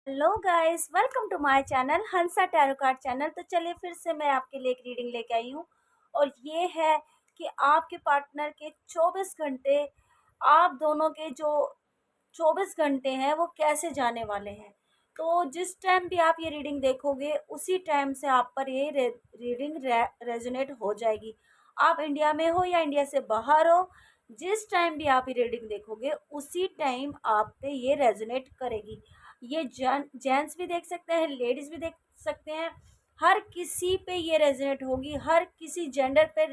Hello guys, welcome to my channel Hansa tarot card channel. तो चलिए फिर से मैं आपके लिए एक रीडिंग लेके आई हूँ और ये है कि आपके पार्टनर के 24 घंटे, आप दोनों के जो 24 घंटे हैं वो कैसे जाने वाले हैं। तो जिस टाइम भी आप ये रीडिंग देखोगे उसी टाइम से आप पर ये रीडिंग रेजोनेट हो जाएगी। आप इंडिया में हो या इंडिया से बाहर हो, जिस टाइम भी आप ये रीडिंग देखोगे उसी टाइम आप पे ये रेजोनेट करेगी। ये जेंट्स भी देख सकते हैं, लेडीज भी देख सकते हैं, हर किसी पे ये रेजोनेट होगी, हर किसी जेंडर पे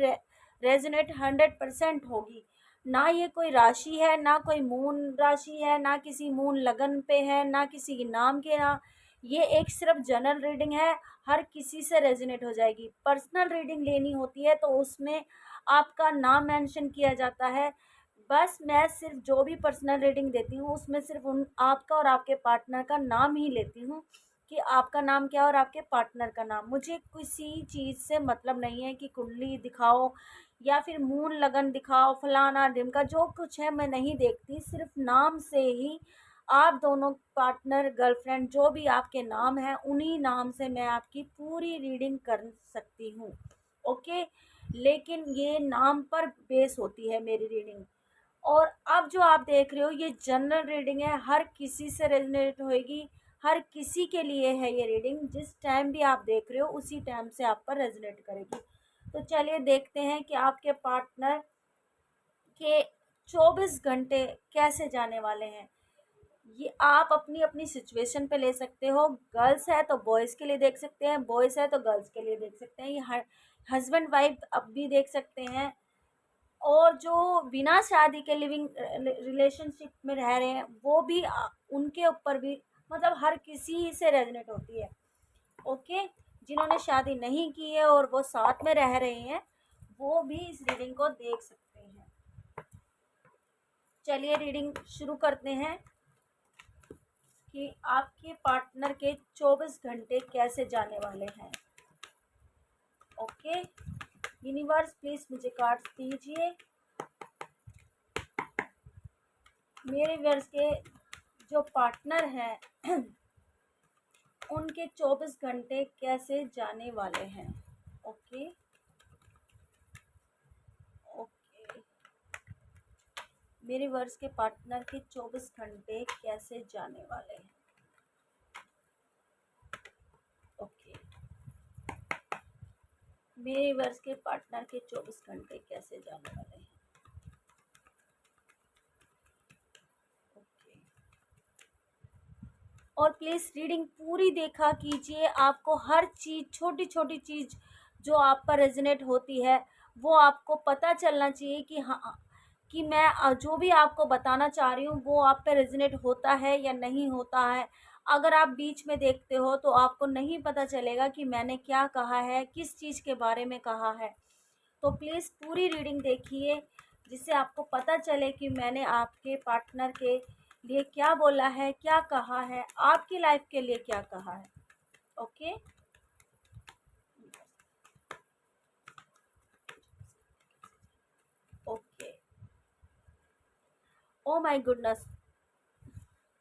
रेजोनेट 100% होगी। ना ये कोई राशि है, ना कोई मून राशि है, ना किसी मून लगन पे है, ना किसी के नाम के, ना ये एक सिर्फ जनरल रीडिंग है। हर किसी से रेजोनेट हो जाएगी। पर्सनल रीडिंग लेनी होती है तो उसमें आपका नाम मेंशन किया जाता है। बस मैं सिर्फ जो भी पर्सनल रीडिंग देती हूँ उसमें सिर्फ उन आपका और आपके पार्टनर का नाम ही लेती हूँ कि आपका नाम क्या और आपके पार्टनर का नाम। मुझे किसी चीज़ से मतलब नहीं है कि कुंडली दिखाओ या फिर मून लगन दिखाओ, फलाना ढिमका, जो कुछ है मैं नहीं देखती। सिर्फ नाम से ही आप दोनों पार्टनर, गर्लफ्रेंड, जो भी आपके नाम है उन्हीं नाम से मैं आपकी पूरी रीडिंग कर सकती हूँ। ओके, लेकिन ये नाम पर बेस होती है मेरी रीडिंग। और अब जो आप देख रहे हो ये जनरल रीडिंग है, हर किसी से रेजोनेट होएगी, हर किसी के लिए है ये रीडिंग। जिस टाइम भी आप देख रहे हो उसी टाइम से आप पर रेजोनेट करेगी। तो चलिए देखते हैं कि आपके पार्टनर के 24 घंटे कैसे जाने वाले हैं। ये आप अपनी अपनी सिचुएशन पे ले सकते हो। गर्ल्स है तो बॉयज़ के लिए देख सकते हैं, बॉयज़ है तो गर्ल्स के लिए देख सकते हैं। ये हर हस्बैंड वाइफ अब भी देख सकते हैं। और जो बिना शादी के लिविंग रिलेशनशिप में रह रहे हैं वो भी उनके ऊपर भी, मतलब हर किसी से रेजनेट होती है। ओके, जिन्होंने शादी नहीं की है और वो साथ में रह रहे हैं वो भी इस रीडिंग को देख सकते हैं। चलिए रीडिंग शुरू करते हैं कि आपके पार्टनर के 24 घंटे कैसे जाने वाले हैं। ओके, यूनिवर्स प्लीज मुझे कार्ड्स दीजिए। मेरे वर्ष के जो पार्टनर हैं उनके 24 घंटे कैसे जाने वाले हैं। ओके ओके, मेरे वर्ष के पार्टनर के 24 घंटे कैसे जाने वाले हैं। ओके, मेरे वर्ष के पार्टनर के 24 घंटे कैसे जाने वाले हैं। ओके, और प्लीज़ रीडिंग पूरी देखा कीजिए। आपको हर चीज़, छोटी छोटी चीज़ जो आप पर रेजोनेट होती है वो आपको पता चलना चाहिए कि हाँ, कि मैं जो भी आपको बताना चाह रही हूँ वो आप पे रेजोनेट होता है या नहीं होता है। अगर आप बीच में देखते हो तो आपको नहीं पता चलेगा कि मैंने क्या कहा है, किस चीज़ के बारे में कहा है। तो प्लीज़ पूरी रीडिंग देखिए जिससे आपको पता चले कि मैंने आपके पार्टनर के लिए क्या बोला है, क्या कहा है, आपकी लाइफ के लिए क्या कहा है। Okay, okay, oh my goodness.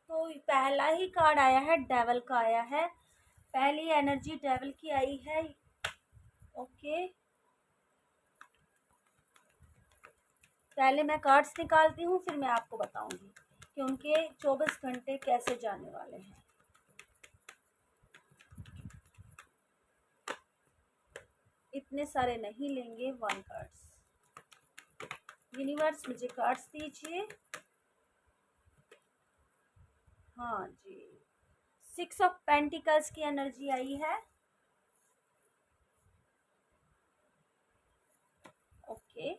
तो पहला ही कार्ड आया है, डेवल का आया है। पहली एनर्जी डेवल की आई है। ओके, पहले मैं कार्ड्स निकालती हूँ फिर मैं आपको बताऊंगी कि उनके 24 घंटे कैसे जाने वाले हैं। इतने सारे नहीं लेंगे, 1 कार्ड्स। यूनिवर्स मुझे कार्ड्स दीजिए। हाँ जी, 6 ऑफ पेंटिकल्स की एनर्जी आई है। ओके,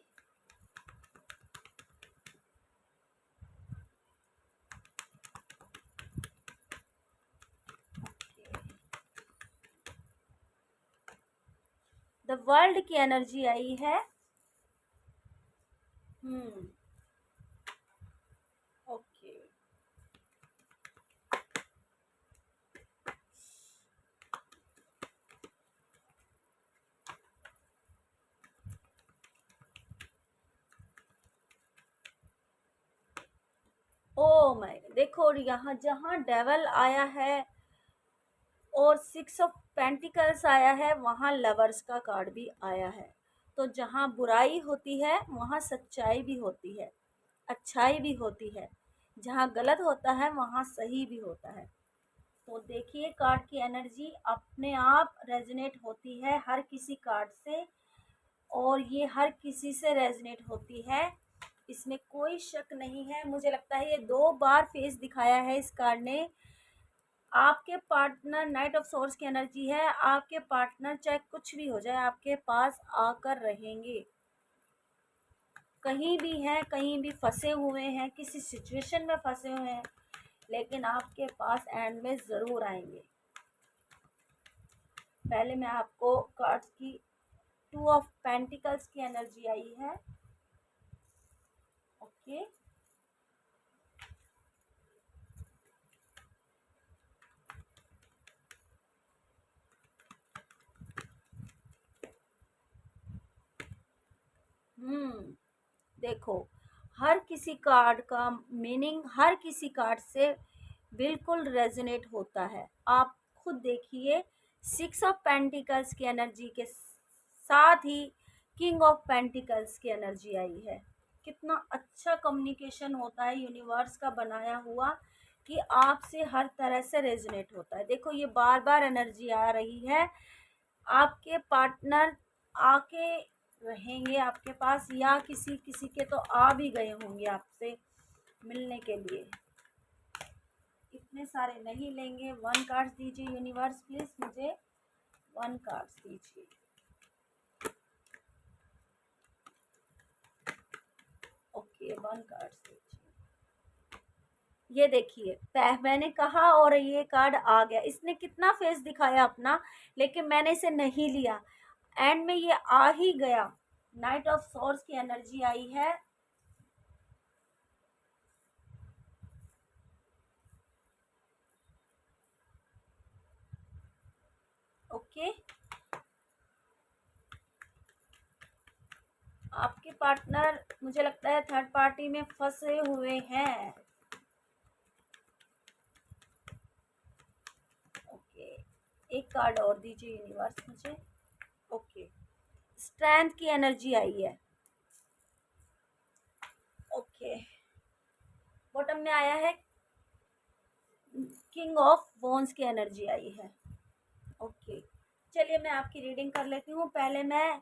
द वर्ल्ड की एनर्जी आई है। ओके, ओ माय, देखो यहाँ जहाँ डेवल आया है और 6 ऑफ पेंटिकल्स आया है, वहाँ लवर्स का कार्ड भी आया है। तो जहाँ बुराई होती है वहाँ सच्चाई भी होती है, अच्छाई भी होती है। जहाँ गलत होता है वहाँ सही भी होता है। तो देखिए कार्ड की एनर्जी अपने आप रेजोनेट होती है हर किसी कार्ड से, और ये हर किसी से रेजोनेट होती है, इसमें कोई शक नहीं है। मुझे लगता है ये 2 बार फेस दिखाया है इस कार्ड ने। आपके पार्टनर, नाइट ऑफ सोर्स की एनर्जी है, आपके पार्टनर चाहे कुछ भी हो जाए आपके पास आकर रहेंगे। कहीं भी हैं, कहीं भी फंसे हुए हैं, किसी सिचुएशन में फंसे हुए हैं, लेकिन आपके पास एंड में ज़रूर आएंगे। पहले मैं आपको कार्ड्स की 2 ऑफ पेंटिकल्स की एनर्जी आई है। ओके, देखो हर किसी कार्ड का मीनिंग हर किसी कार्ड से बिल्कुल रेजोनेट होता है। आप खुद देखिए 6 ऑफ पेंटिकल्स की एनर्जी के साथ ही किंग ऑफ पेंटिकल्स की एनर्जी आई है। कितना अच्छा कम्युनिकेशन होता है यूनिवर्स का बनाया हुआ, कि आपसे हर तरह से रेजोनेट होता है। देखो ये बार बार एनर्जी आ रही है, आपके पार्टनर आके रहेंगे आपके पास, या किसी किसी के तो आ भी गए होंगे आपसे मिलने के लिए। इतने सारे नहीं लेंगे, 1 कार्ड्स दीजिए यूनिवर्स प्लीज, मुझे 1 कार्ड्स दीजिए। ओके, 1 कार्ड्स दीजिए। ये देखिए मैंने कहा और ये कार्ड आ गया। इसने कितना फेस दिखाया अपना, लेकिन मैंने इसे नहीं लिया, एंड में ये आ ही गया। नाइट ऑफ सोर्स की एनर्जी आई है। ओके, आपके पार्टनर मुझे लगता है थर्ड पार्टी में फंसे हुए हैं। ओके, एक कार्ड और दीजिए यूनिवर्स मुझे। ओके, स्ट्रेंथ की एनर्जी आई है। ओके, बॉटम में आया है किंग ऑफ वॉन्स की एनर्जी आई है। ओके, चलिए मैं आपकी रीडिंग कर लेती हूँ। पहले मैं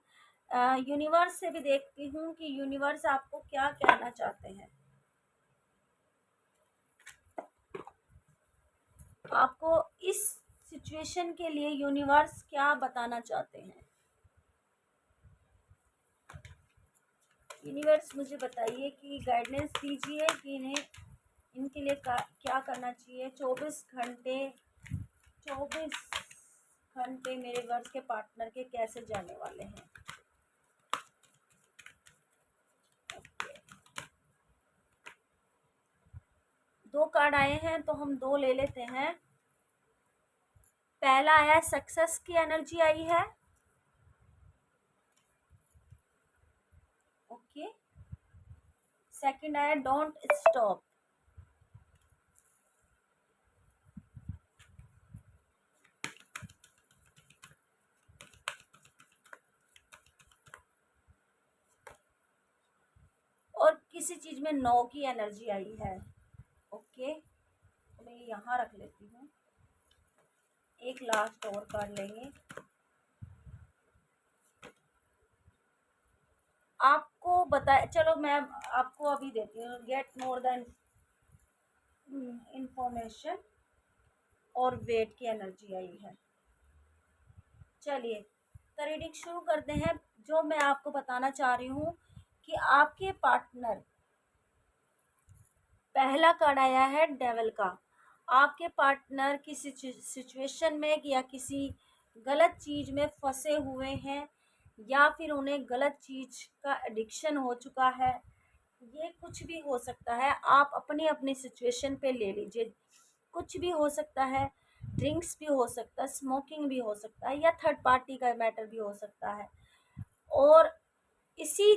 यूनिवर्स से भी देखती हूँ कि यूनिवर्स आपको क्या कहना चाहते हैं, आपको इस सिचुएशन के लिए यूनिवर्स क्या बताना चाहते हैं। यूनिवर्स मुझे बताइए कि गाइडेंस दीजिए कि इन्हें इनके लिए क्या करना चाहिए। 24 घंटे मेरे वर्ष के पार्टनर के कैसे जाने वाले हैं। ओके, 2 कार्ड आए हैं तो हम 2 ले लेते हैं। पहला आया है सक्सेस की एनर्जी आई है। ओके, सेकंड आया डोंट स्टॉप। और किसी चीज में नो की एनर्जी आई है। ओके, तो मैं यहाँ रख लेती हूँ। एक लास्ट और कार्ड लेंगे। आपको बताए, चलो मैं आपको अभी देती हूँ। गेट मोर देन इंफॉर्मेशन और वेट की एनर्जी आई है। चलिए तो रीडिंग शुरू करते हैं। जो मैं आपको बताना चाह रही हूँ कि आपके पार्टनर, पहला कार्ड आया है डेविल का। आपके पार्टनर किसी सिचुएशन में या किसी गलत चीज़ में फंसे हुए हैं, या फिर उन्हें गलत चीज़ का एडिक्शन हो चुका है। ये कुछ भी हो सकता है, आप अपनी अपनी सिचुएशन पे ले लीजिए। कुछ भी हो सकता है, ड्रिंक्स भी हो सकता है, स्मोकिंग भी हो सकता है, या थर्ड पार्टी का मैटर भी हो सकता है। और इसी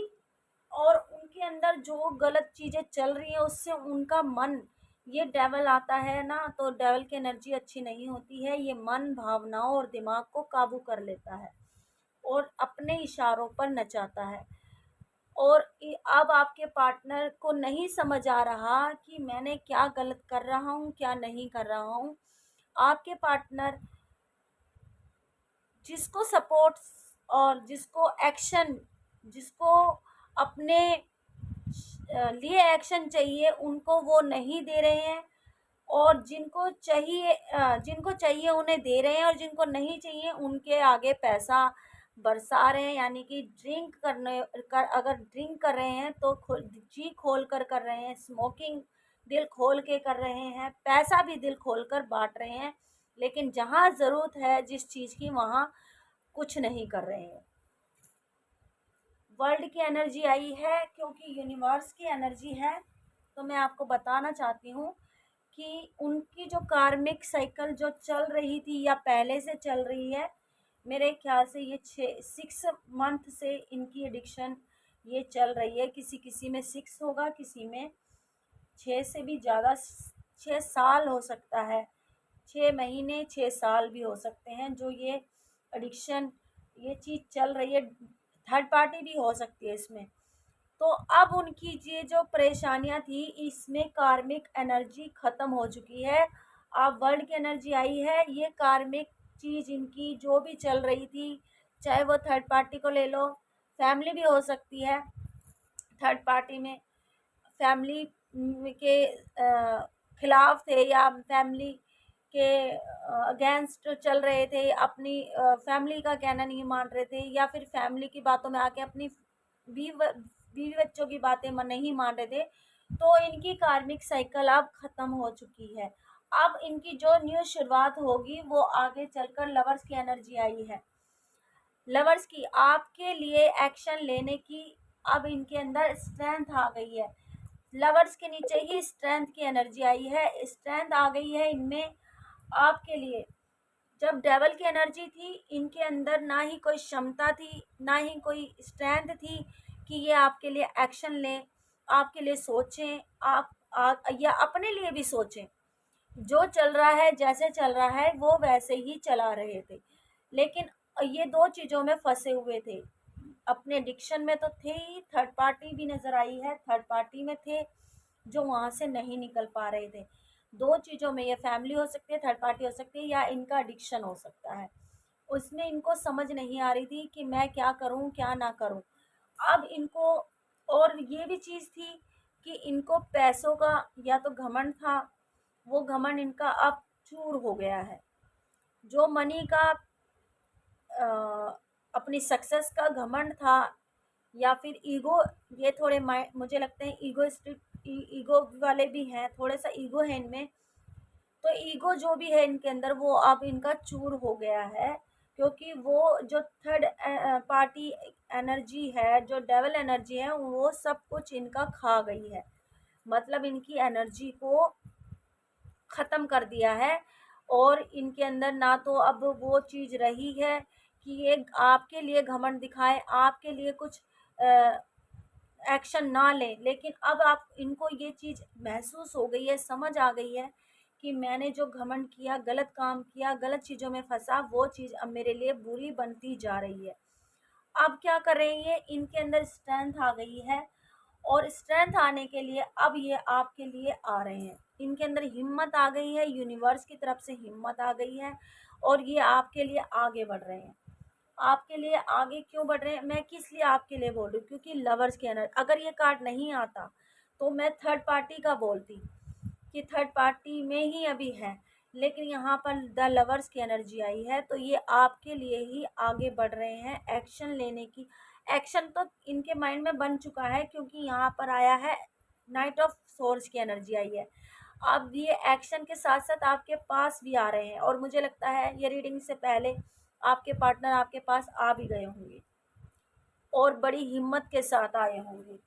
और उनके अंदर जो गलत चीज़ें चल रही हैं उससे उनका मन ये डेविल आता है ना, तो डेविल की एनर्जी अच्छी नहीं होती है। ये मन, भावनाओं और दिमाग को काबू कर लेता है और अपने इशारों पर नचाता है। और अब आपके पार्टनर को नहीं समझ आ रहा कि मैंने क्या गलत कर रहा हूँ, क्या नहीं कर रहा हूँ। आपके पार्टनर जिसको सपोर्ट और जिसको एक्शन, जिसको अपने लिए एक्शन चाहिए, उनको वो नहीं दे रहे हैं। और जिनको चाहिए उन्हें दे रहे हैं, और जिनको नहीं चाहिए उनके आगे पैसा बरसा रहे हैं। यानी कि अगर ड्रिंक कर रहे हैं तो जी खोल कर रहे हैं, स्मोकिंग दिल खोल के कर रहे हैं, पैसा भी दिल खोल कर बांट रहे हैं। लेकिन जहाँ ज़रूरत है जिस चीज़ की, वहाँ कुछ नहीं कर रहे हैं। वर्ल्ड की एनर्जी आई है क्योंकि यूनिवर्स की एनर्जी है। तो मैं आपको बताना चाहती हूँ कि उनकी जो कार्मिक साइकिल जो चल रही थी या पहले से चल रही है, मेरे ख्याल से ये 6 मंथ से इनकी एडिक्शन ये चल रही है। किसी किसी में 6 होगा, किसी में 6 से भी ज़्यादा, 6 साल हो सकता है, 6 महीने, 6 साल भी हो सकते हैं जो ये एडिक्शन, ये चीज़ चल रही है। थर्ड पार्टी भी हो सकती है इसमें। तो अब उनकी ये जो परेशानियां थी, इसमें कार्मिक एनर्जी ख़त्म हो चुकी है। अब वर्ल्ड की एनर्जी आई है। ये कार्मिक चीज़ इनकी जो भी चल रही थी, चाहे वो थर्ड पार्टी को ले लो, फैमिली भी हो सकती है। थर्ड पार्टी में फैमिली के खिलाफ थे या फैमिली के अगेंस्ट चल रहे थे, अपनी फैमिली का कहना नहीं मान रहे थे, या फिर फैमिली की बातों में आके अपनी बीवी बीवी बच्चों की बातें नहीं मान रहे थे। तो इनकी कार्मिक साइकिल अब ख़त्म हो चुकी है। अब इनकी जो न्यू शुरुआत होगी वो आगे चलकर लवर्स की एनर्जी आई है। लवर्स की आपके लिए एक्शन लेने की अब इनके अंदर स्ट्रेंथ आ गई है। लवर्स के नीचे ही स्ट्रेंथ की एनर्जी आई है, स्ट्रेंथ आ गई है इनमें आपके लिए। जब डेवल की एनर्जी थी, इनके अंदर ना ही कोई क्षमता थी, ना ही कोई स्ट्रेंथ थी कि ये आपके लिए एक्शन लें, आपके लिए सोचें, या अपने लिए भी सोचें। जो चल रहा है, जैसे चल रहा है, वो वैसे ही चला रहे थे। लेकिन ये दो चीज़ों में फंसे हुए थे। अपने एडिक्शन में तो थे ही, थर्ड पार्टी भी नज़र आई है, थर्ड पार्टी में थे जो वहाँ से नहीं निकल पा रहे थे। दो चीज़ों में, ये फैमिली हो सकती है, थर्ड पार्टी हो सकती है, या इनका एडिक्शन हो सकता है। उसमें इनको समझ नहीं आ रही थी कि मैं क्या करूँ, क्या ना करूँ। अब इनको और ये भी चीज़ थी कि इनको पैसों का या तो घमंड था, वो घमंड इनका अब चूर हो गया है। जो मनी का अ, अपनी सक्सेस का घमंड था, या फिर ईगो, ये थोड़े मुझे लगते हैं ईगो वाले भी हैं, थोड़ा सा ईगो है इनमें। तो ईगो जो भी है इनके अंदर, वो अब इनका चूर हो गया है। क्योंकि वो जो थर्ड पार्टी एनर्जी है, जो डेवल एनर्जी है, वो सब कुछ इनका खा गई है। मतलब इनकी एनर्जी को ख़त्म कर दिया है। और इनके अंदर ना तो अब वो चीज़ रही है कि ये आपके लिए घमंड दिखाए, आपके लिए कुछ एक्शन ना लें। लेकिन अब आप इनको ये चीज़ महसूस हो गई है, समझ आ गई है कि मैंने जो घमंड किया, गलत काम किया, गलत चीज़ों में फंसा, वो चीज़ अब मेरे लिए बुरी बनती जा रही है। अब क्या कर रही है, इनके अंदर स्ट्रेंथ आ गई है। और स्ट्रेंथ आने के लिए अब ये आपके लिए आ रहे हैं। इनके अंदर हिम्मत आ गई है, यूनिवर्स की तरफ से हिम्मत आ गई है, और ये आपके लिए आगे बढ़ रहे हैं। आपके लिए आगे क्यों बढ़ रहे हैं, मैं किस लिए आपके लिए बोल रही हूँ, क्योंकि लवर्स के एनर्जी, अगर ये कार्ड नहीं आता तो मैं थर्ड पार्टी का बोलती कि थर्ड पार्टी में ही अभी है। लेकिन यहाँ पर द लवर्स की एनर्जी आई है, तो ये आपके लिए ही आगे बढ़ रहे हैं एक्शन लेने की। एक्शन तो इनके माइंड में बन चुका है, क्योंकि यहाँ पर आया है नाइट ऑफ सोर्स की एनर्जी आई है। अब ये एक्शन के साथ साथ आपके पास भी आ रहे हैं, और मुझे लगता है ये रीडिंग से पहले आपके पार्टनर आपके पास आ भी गए होंगे, और बड़ी हिम्मत के साथ आए होंगे।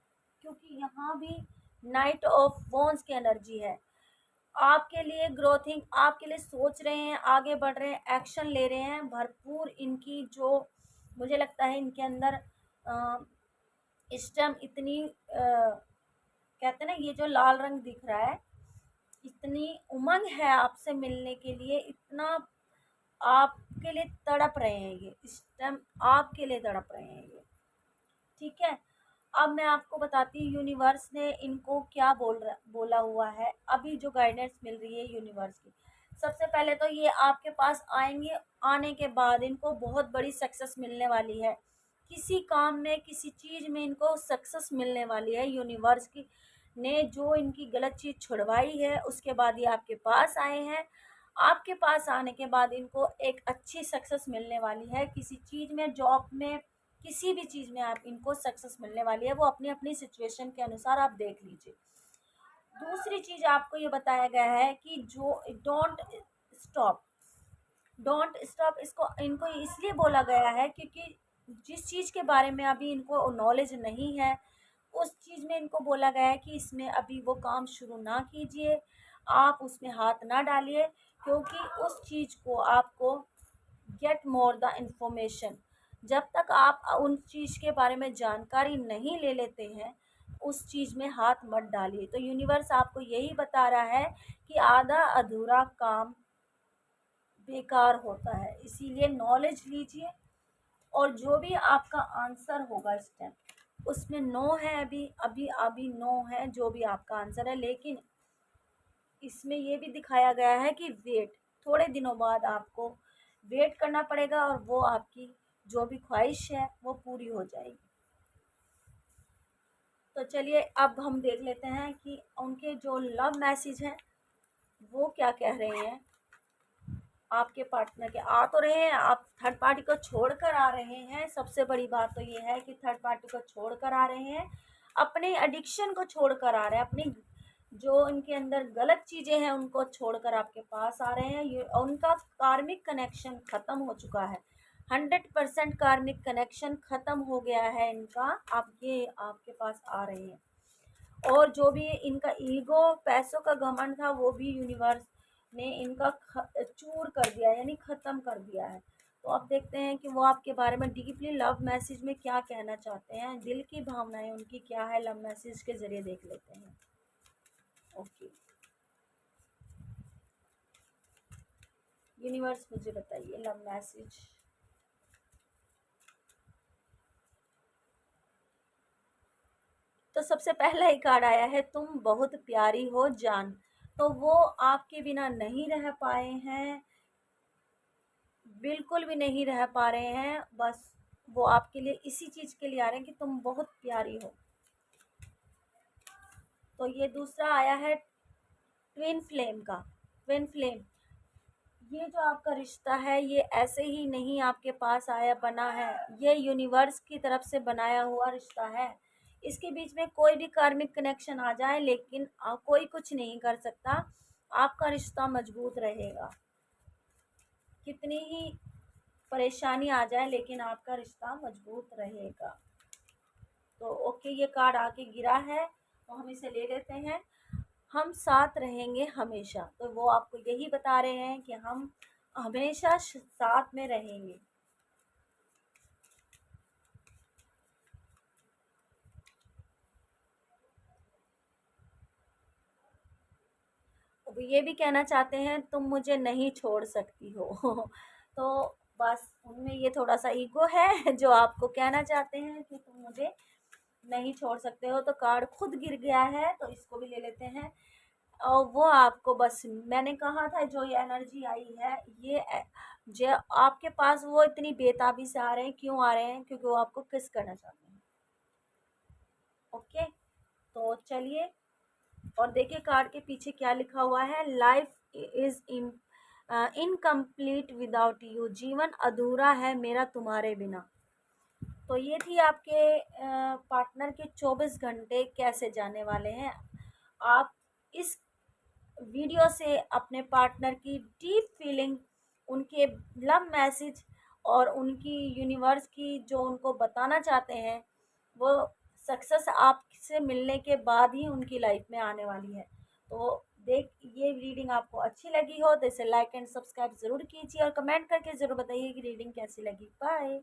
क्योंकि यहाँ भी नाइट ऑफ वॉन्स की एनर्जी है। आपके लिए ग्रोथिंग, आपके लिए सोच रहे हैं, आगे बढ़ रहे हैं, एक्शन ले रहे हैं भरपूर। इनकी जो मुझे लगता है इनके अंदर इस टाइम इतनी कहते हैं ना, ये जो लाल रंग दिख रहा है, इतनी उमंग है आपसे मिलने के लिए, इतना आपके लिए तड़प रहे हैं ये, इस टाइम आपके लिए तड़प रहे हैं ये। ठीक है, अब मैं आपको बताती हूँ यूनिवर्स ने इनको क्या बोला हुआ है, अभी जो गाइडेंस मिल रही है यूनिवर्स की। सबसे पहले तो ये आपके पास आएंगे, आने के बाद इनको बहुत बड़ी सक्सेस मिलने वाली है, किसी काम में किसी चीज़ में इनको सक्सेस मिलने वाली है। यूनिवर्स की ने जो इनकी गलत चीज़ छुड़वाई है, उसके बाद ये आपके पास आए हैं। आपके पास आने के बाद इनको एक अच्छी सक्सेस मिलने वाली है, किसी चीज़ में, जॉब में, किसी भी चीज़ में आप इनको सक्सेस मिलने वाली है। वो अपनी अपनी सिचुएशन के अनुसार आप देख लीजिए। दूसरी चीज़ आपको ये बताया गया है कि जो डोंट स्टॉप, डोंट स्टॉप इसको इनको इसलिए बोला गया है क्योंकि जिस चीज़ के बारे में अभी इनको नॉलेज नहीं है, उस चीज़ में इनको बोला गया है कि इसमें अभी वो काम शुरू ना कीजिए, आप उसमें हाथ ना डालिए, क्योंकि उस चीज़ को आपको गेट मोर द इंफॉर्मेशन, जब तक आप उन चीज़ के बारे में जानकारी नहीं ले लेते हैं, उस चीज़ में हाथ मत डालिए। तो यूनिवर्स आपको यही बता रहा है कि आधा अधूरा काम बेकार होता है, इसीलिए नॉलेज लीजिए। और जो भी आपका आंसर होगा इस टाइम, उसमें नो है, अभी अभी अभी नो है जो भी आपका आंसर है, लेकिन इसमें ये भी दिखाया गया है कि वेट, थोड़े दिनों बाद आपको वेट करना पड़ेगा और वो आपकी जो भी ख्वाहिश है वो पूरी हो जाएगी। तो चलिए अब हम देख लेते हैं कि उनके जो लव मैसेज हैं वो क्या कह रहे हैं। आपके पार्टनर के आ तो रहे हैं, आप थर्ड पार्टी को छोड़कर आ रहे हैं। सबसे बड़ी बात तो ये है कि थर्ड पार्टी को छोड़कर आ रहे हैं, अपने एडिक्शन को छोड़कर आ रहे हैं, अपनी जो इनके अंदर गलत चीज़ें हैं उनको छोड़कर आपके पास आ रहे हैं। ये उनका कार्मिक कनेक्शन ख़त्म हो चुका है, 100% कार्मिक कनेक्शन ख़त्म हो गया है इनका, आपके पास आ रहे हैं। और जो भी इनका ईगो, पैसों का घमंड था, वो भी यूनिवर्स ने इनका चूर कर दिया, यानी ख़त्म कर दिया है। तो अब देखते हैं कि वो आपके बारे में डीपली लव मैसेज में क्या कहना चाहते हैं, दिल की भावनाएं उनकी क्या है, लव मैसेज के ज़रिए देख लेते हैं। ओके यूनिवर्स, मुझे बताइए लव मैसेज। तो सबसे पहला ही कार्ड आया है, तुम बहुत प्यारी हो जान। तो वो आपके बिना नहीं रह पाए हैं, बिल्कुल भी नहीं रह पा रहे हैं। बस वो आपके लिए इसी चीज़ के लिए आ रहे हैं कि तुम बहुत प्यारी हो। तो ये दूसरा आया है ट्विन फ्लेम का। ट्विन फ्लेम, ये जो आपका रिश्ता है ये ऐसे ही नहीं आपके पास आया बना है, ये यूनिवर्स की तरफ से बनाया हुआ रिश्ता है। इसके बीच में कोई भी कार्मिक कनेक्शन आ जाए, लेकिन कोई कुछ नहीं कर सकता, आपका रिश्ता मजबूत रहेगा। कितनी ही परेशानी आ जाए, लेकिन आपका रिश्ता मजबूत रहेगा। तो ओके, ये कार्ड आके गिरा है तो हम इसे ले लेते हैं। हम साथ रहेंगे हमेशा, तो वो आपको यही बता रहे हैं कि हम हमेशा साथ में रहेंगे। वो ये भी कहना चाहते हैं तुम मुझे नहीं छोड़ सकती हो। तो बस उनमें ये थोड़ा सा ईगो है जो आपको कहना चाहते हैं कि तुम मुझे नहीं छोड़ सकते हो। तो कार्ड खुद गिर गया है तो इसको भी ले लेते हैं। और वो आपको, बस मैंने कहा था जो ये एनर्जी आई है, ये जो आपके पास वो इतनी बेताबी से आ रहे हैं, क्यों आ रहे हैं, क्योंकि वो आपको किस करना चाहते हैं। ओके, तो चलिए और देखिए कार्ड के पीछे क्या लिखा हुआ है। Life is incomplete without you, जीवन अधूरा है मेरा तुम्हारे बिना। तो ये थी आपके पार्टनर के 24 घंटे कैसे जाने वाले हैं। आप इस वीडियो से अपने पार्टनर की डीप फीलिंग, उनके लव मैसेज और उनकी यूनिवर्स की जो उनको बताना चाहते हैं, वो सक्सेस आपसे मिलने के बाद ही उनकी लाइफ में आने वाली है। तो देख, ये रीडिंग आपको अच्छी लगी हो तो इसे लाइक एंड सब्सक्राइब ज़रूर कीजिए और कमेंट करके ज़रूर बताइए कि रीडिंग कैसी लगी। बाय।